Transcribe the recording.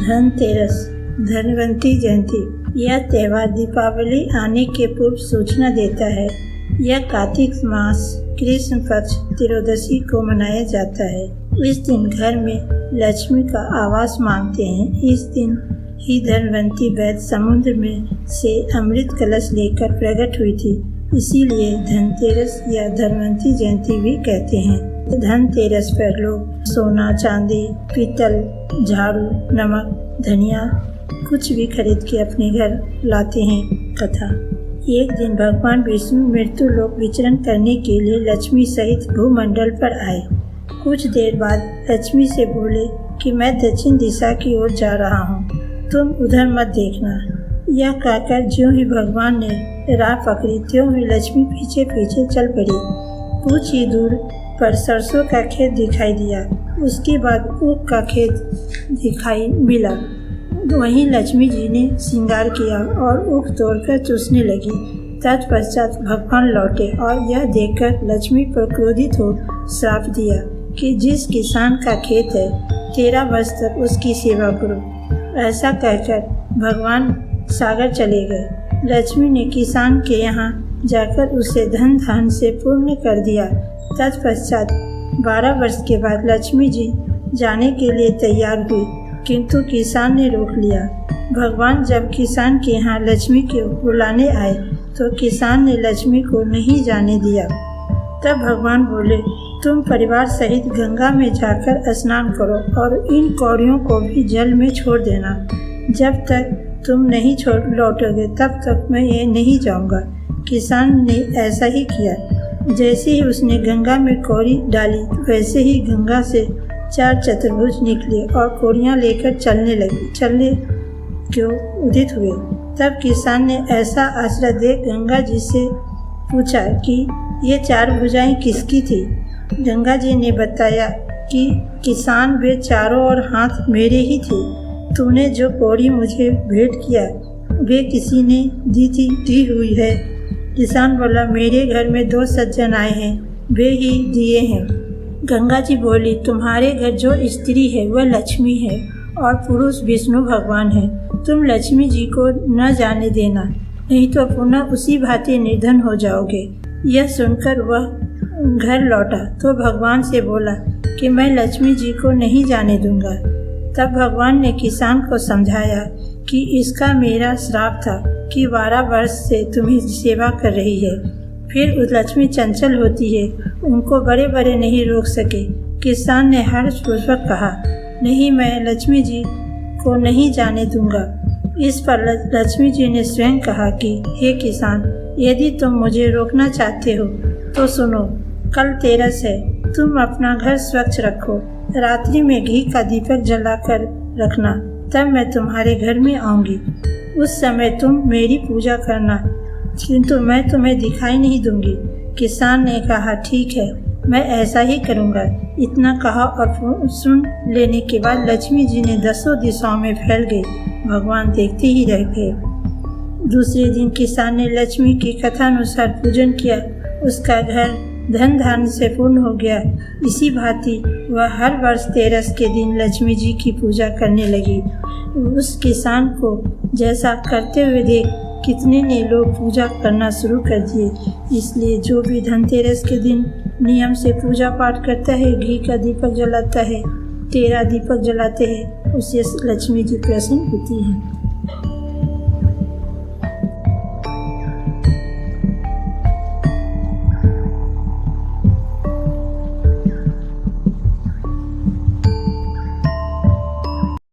धनतेरस, धनवंती जयंती। यह त्यौहार दीपावली आने के पूर्व सूचना देता है। यह कार्तिक मास कृष्ण पक्ष त्रयोदशी को मनाया जाता है। इस दिन घर में लक्ष्मी का आवास मांगते हैं। इस दिन ही धनवंती वैद्य समुद्र में से अमृत कलश लेकर प्रकट हुई थी, इसीलिए धनतेरस या धनवंती जयंती भी कहते हैं। धनतेरस पर लोग सोना, चांदी, पीतल, झाड़ू, नमक, धनिया कुछ भी खरीद के अपने घर लाते हैं। कथा। एक दिन भगवान विष्णु मृत्यु लोक विचरण करने के लिए लक्ष्मी सहित भूमंडल पर आए। कुछ देर बाद लक्ष्मी से बोले कि मैं दक्षिण दिशा की ओर जा रहा हूँ, तुम उधर मत देखना। यह कहकर ज्यों ही भगवान ने राह पकड़ी त्यों ही लक्ष्मी पीछे पीछे चल पड़ी। कुछ ही दूर पर सरसों का खेत दिखाई दिया, उसके बाद ऊख का खेत दिखाई मिला। वहीं लक्ष्मी जी ने श्रृंगार किया और ऊख तोड़कर चूसने लगी। तत्पश्चात भगवान लौटे और यह देखकर लक्ष्मी पर क्रोधित हो श्राप दिया कि जिस किसान का खेत है 13 वर्ष तक उसकी सेवा करो। ऐसा कहकर भगवान सागर चले गए। लक्ष्मी ने किसान के यहाँ जाकर उसे धन धान से पूर्ण कर दिया। तत्पश्चात 12 वर्ष के बाद लक्ष्मी जी जाने के लिए तैयार हुई, किंतु किसान ने रोक लिया। भगवान जब किसान के यहाँ लक्ष्मी को बुलाने आए तो किसान ने लक्ष्मी को नहीं जाने दिया। तब भगवान बोले, तुम परिवार सहित गंगा में जाकर स्नान करो और इन कौड़ियों को भी जल में छोड़ देना। जब तक तुम नहीं छोड़ लौटोगे तब तक मैं ये नहीं जाऊंगा। किसान ने ऐसा ही किया। जैसे ही उसने गंगा में कौड़ी डाली वैसे ही गंगा से 4 चतुर्भुज निकले और कौड़ियाँ लेकर चलने क्यों उदित हुए। तब किसान ने ऐसा आश्रय देख गंगा जी से पूछा कि ये 4 भुजाएं किसकी थी। गंगा जी ने बताया कि किसान वे चारों और हाथ मेरे ही थे। तूने जो कौड़ी मुझे भेंट किया वे किसी ने दी हुई है। किसान बोला, मेरे घर में 2 सज्जन आए हैं, वे ही दिए हैं। गंगा जी बोली, तुम्हारे घर जो स्त्री है वह लक्ष्मी है और पुरुष विष्णु भगवान है। तुम लक्ष्मी जी को न जाने देना, नहीं तो पुनः उसी भांति निर्धन हो जाओगे। यह सुनकर वह घर लौटा तो भगवान से बोला कि मैं लक्ष्मी जी को नहीं जाने दूंगा। तब भगवान ने किसान को समझाया कि इसका मेरा श्राप था कि 12 वर्ष से तुम्हें सेवा कर रही है। फिर उस लक्ष्मी चंचल होती है, उनको बड़े बड़े नहीं रोक सके। किसान ने हर्षपूर्वक कहा, नहीं, मैं लक्ष्मी जी को नहीं जाने दूंगा। इस पर लक्ष्मी जी ने स्वयं कहा कि हे किसान, यदि तुम मुझे रोकना चाहते हो तो सुनो, कल तेरस है, तुम अपना घर स्वच्छ रखो। रात्रि में घी का दीपक जलाकर रखना, तब मैं तुम्हारे घर में आऊँगी। उस समय तुम मेरी पूजा करना, किंतु मैं तुम्हें दिखाई नहीं दूंगी। किसान ने कहा, ठीक है, मैं ऐसा ही करूँगा। इतना कहा और सुन लेने के बाद लक्ष्मी जी ने 10 दिशाओं में फैल गई। भगवान देखते ही रह गए। दूसरे दिन किसान ने लक्ष्मी की कथा अनुसार पूजन किया। उसका घर धन धान से पूर्ण हो गया। इसी भांति वह हर वर्ष तेरस के दिन लक्ष्मी जी की पूजा करने लगी। उस किसान को जैसा करते हुए देख कितने ने लोग पूजा करना शुरू कर दिए। इसलिए जो भी धनतेरस के दिन नियम से पूजा पाठ करता है, घी का दीपक जलाता है, 13 दीपक जलाते हैं, उससे लक्ष्मी जी प्रसन्न होती हैं।